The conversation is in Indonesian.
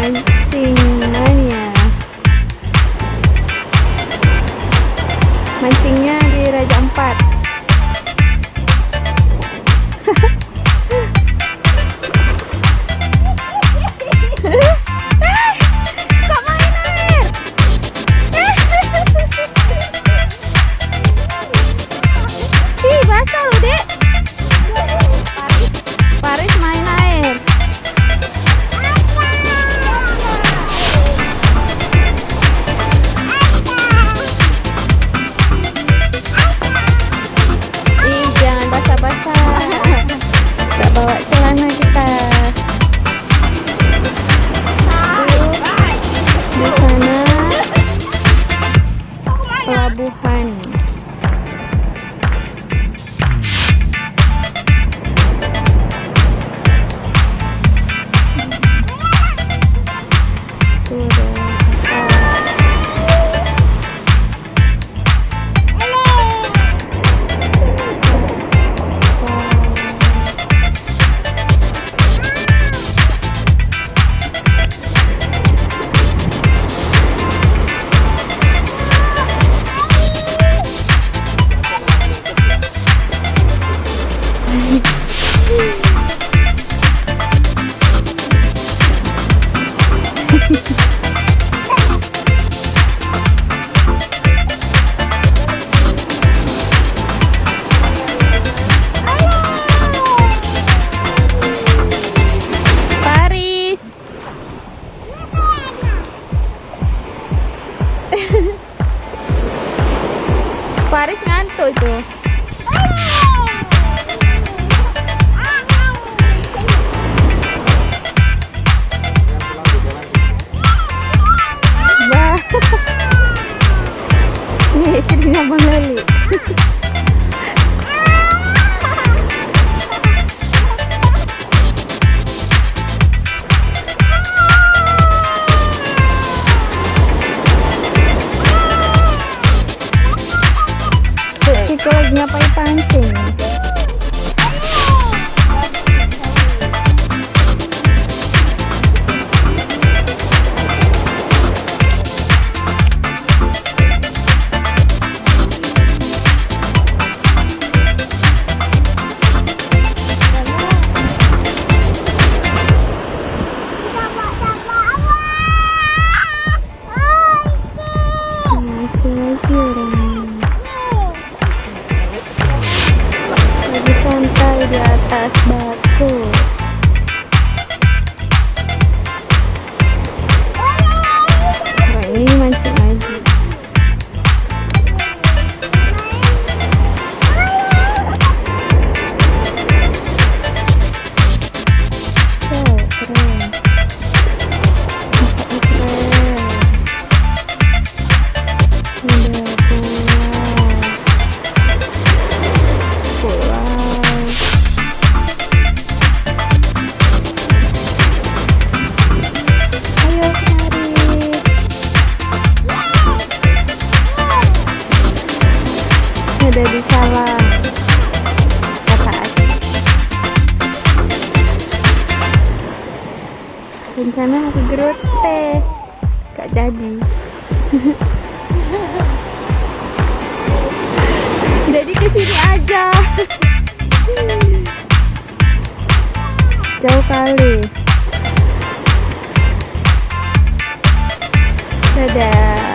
mancing mania. Mancingnya di Raja Ampat. Kok main air? Ih, basah loh, Dek. Paris main air. Ih, jangan basah-basah. Gak bawa celana kita. Di sana pelabuhan. Tuh ada Paris. Paris ngantuk tuh. Bah. Nih, istrinya Bang Lali. Kita lagi ngapain pancing? Mancing lagi orang. Lagi santai di atas batu. Nah, ini mancing lagi. Wow, keren. Udah pulang. Ayo mari. Ada di Calang, kota Aceh. Rencana aku gerote, gak jadi. Jadi kesini aja. Jauh kali. Dadah.